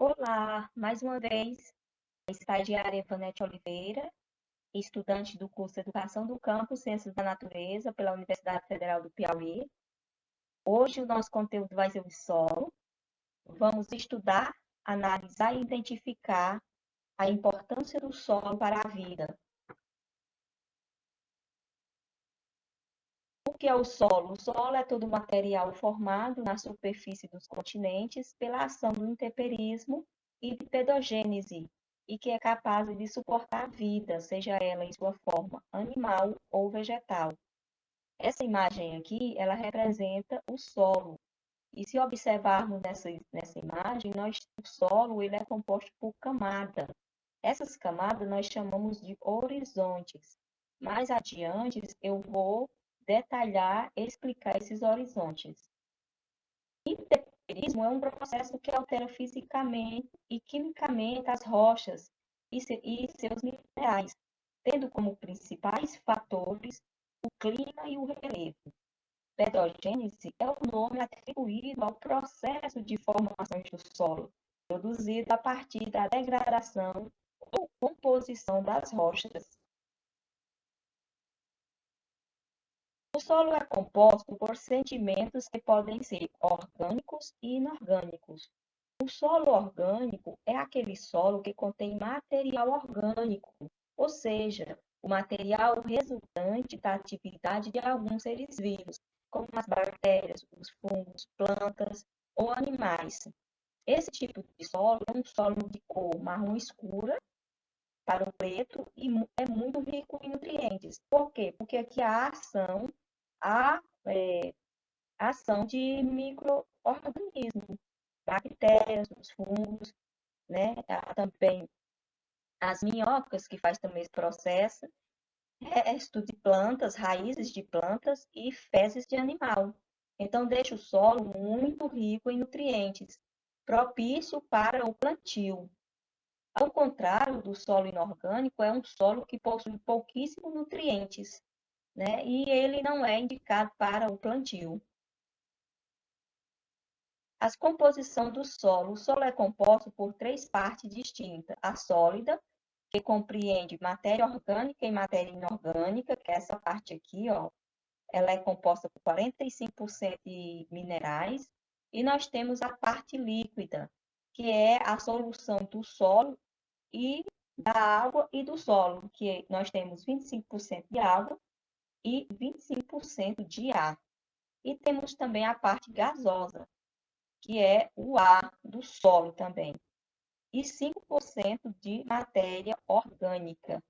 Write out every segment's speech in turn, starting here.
Olá, mais uma vez, a estagiária Evanete Oliveira, estudante do curso Educação do Campo, Ciências da Natureza, pela Universidade Federal do Piauí. Hoje o nosso conteúdo vai ser o solo. Vamos estudar, analisar e identificar a importância do solo para a vida. O que é o solo? O solo é todo material formado na superfície dos continentes pela ação do intemperismo e de pedogênese, e que é capaz de suportar a vida, seja ela em sua forma animal ou vegetal. Essa imagem aqui, ela representa o solo. E se observarmos nessa imagem, o solo ele é composto por camadas. Essas camadas nós chamamos de horizontes. Mais adiante, eu vou detalhar, explicar esses horizontes. Intemperismo é um processo que altera fisicamente e quimicamente as rochas e seus minerais, tendo como principais fatores o clima e o relevo. Pedogênese é o nome atribuído ao processo de formação do solo, produzido a partir da degradação ou composição das rochas. O solo é composto por sedimentos que podem ser orgânicos e inorgânicos. O solo orgânico é aquele solo que contém material orgânico, ou seja, o material resultante da atividade de alguns seres vivos, como as bactérias, os fungos, plantas ou animais. Esse tipo de solo é um solo de cor marrom escura para o preto e é muito rico em nutrientes. Por quê? Porque aqui há, ação de micro-organismos, bactérias, os fungos, né? Há também as minhocas, que faz também esse processo, resto de plantas, raízes de plantas e fezes de animal. Então, deixa o solo muito rico em nutrientes, propício para o plantio. Ao contrário do solo inorgânico, é um solo que possui pouquíssimos nutrientes, né? E ele não é indicado para o plantio. As composição do solo. O solo é composto por três partes distintas. A sólida, que compreende matéria orgânica e matéria inorgânica, que é essa parte aqui, ó. Ela é composta por 45% de minerais. E nós temos a parte líquida, que é a solução do solo e da água e do solo, que nós temos 25% de água e 25% de ar. E temos também a parte gasosa, que é o ar do solo também, e 5% de matéria orgânica.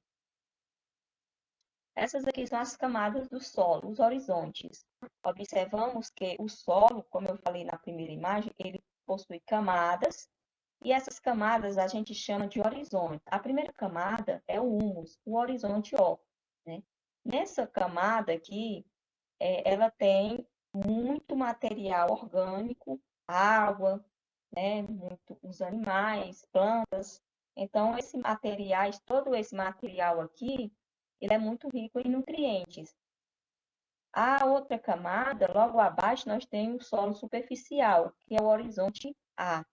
Essas aqui são as camadas do solo, os horizontes. Observamos que o solo, como eu falei na primeira imagem, ele possui camadas, e essas camadas a gente chama de horizonte. A primeira camada é o humus, o horizonte O, né? Nessa camada aqui, ela tem muito material orgânico, água, né? Muito, os animais, plantas. Então, todo esse material aqui, ele é muito rico em nutrientes. A outra camada, logo abaixo, nós temos o solo superficial, que é o horizonte A.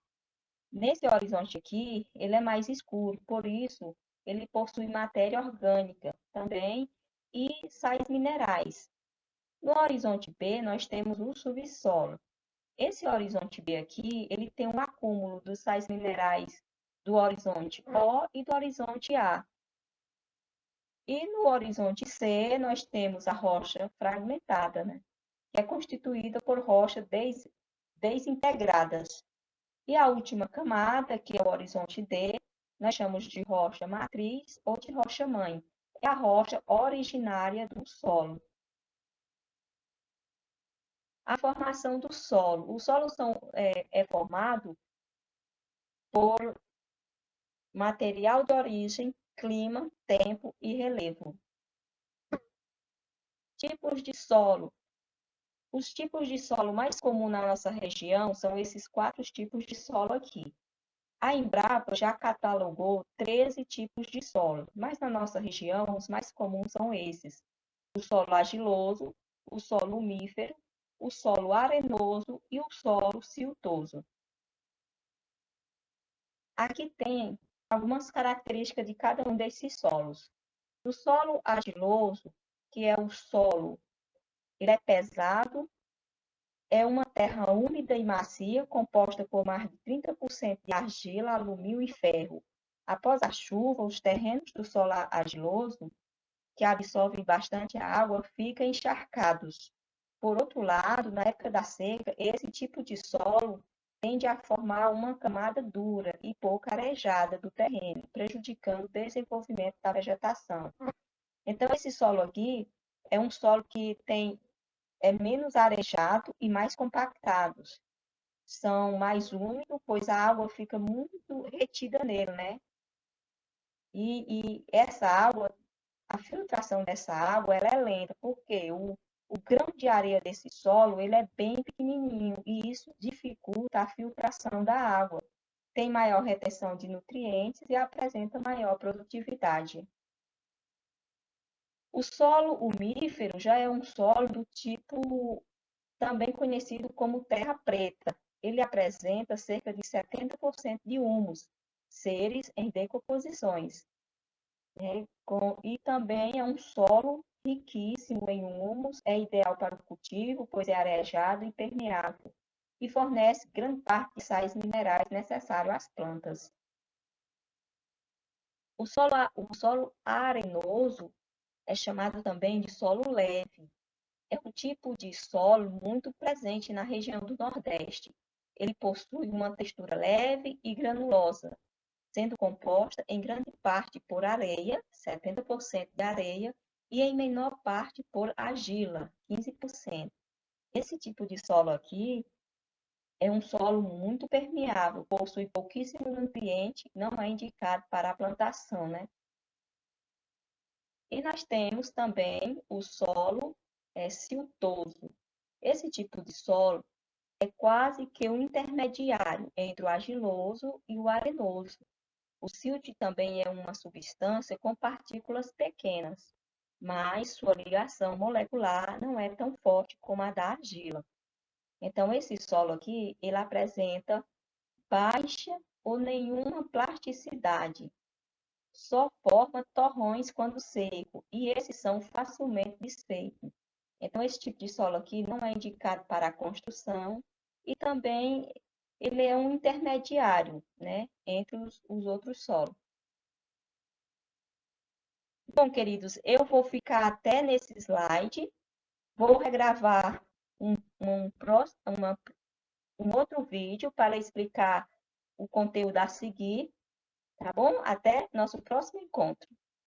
Nesse horizonte aqui, ele é mais escuro, por isso ele possui matéria orgânica também e sais minerais. No horizonte B, nós temos o subsolo. Esse horizonte B aqui, ele tem um acúmulo dos sais minerais do horizonte O e do horizonte A. E no horizonte C, nós temos a rocha fragmentada, né? Que é constituída por rochas desintegradas. E a última camada, que é o horizonte D, nós chamamos de rocha matriz ou de rocha mãe. É a rocha originária do solo. A formação do solo. O solo é formado por material de origem, clima, tempo e relevo. Tipos de solo. Os tipos de solo mais comuns na nossa região são esses quatro tipos de solo aqui. A Embrapa já catalogou 13 tipos de solo, mas na nossa região os mais comuns são esses: o solo argiloso, o solo umífero, o solo arenoso e o solo siltoso. Aqui tem algumas características de cada um desses solos. O solo argiloso, que é o solo, ele é pesado, é uma terra úmida e macia, composta por mais de 30% de argila, alumínio e ferro. Após a chuva, os terrenos do solo argiloso, que absorvem bastante água, ficam encharcados. Por outro lado, na época da seca, esse tipo de solo tende a formar uma camada dura e pouco arejada do terreno, prejudicando o desenvolvimento da vegetação. Então, esse solo aqui é um solo que é menos arejado e mais compactados. São mais úmidos, pois a água fica muito retida nele, né? E essa água, a filtração dessa água, ela é lenta, porque o grão de areia desse solo, ele é bem pequenininho e isso dificulta a filtração da água. Tem maior retenção de nutrientes e apresenta maior produtividade. O solo umífero já é um solo do tipo também conhecido como terra preta. Ele apresenta cerca de 70% de humus, seres em decomposições, né? E também é um solo riquíssimo em humus, é ideal para o cultivo, pois é arejado e permeável, e fornece grande parte de sais minerais necessários às plantas. O solo arenoso é chamado também de solo leve. É um tipo de solo muito presente na região do Nordeste. Ele possui uma textura leve e granulosa, sendo composta em grande parte por areia, 70% de areia, e em menor parte por argila, 15%. Esse tipo de solo aqui é um solo muito permeável, possui pouquíssimo nutriente, não é indicado para a plantação, né? E nós temos também o solo siltoso. Esse tipo de solo é quase que um intermediário entre o argiloso e o arenoso. O silt também é uma substância com partículas pequenas, mas sua ligação molecular não é tão forte como a da argila. Então, esse solo aqui, ele apresenta baixa ou nenhuma plasticidade, só forma torrões quando seco, e esses são facilmente desfeitos. Então, esse tipo de solo aqui não é indicado para a construção e também ele é um intermediário, né, entre os outros solos. Bom, queridos, eu vou ficar até nesse slide, vou regravar um outro vídeo para explicar o conteúdo a seguir, tá bom? Até nosso próximo encontro.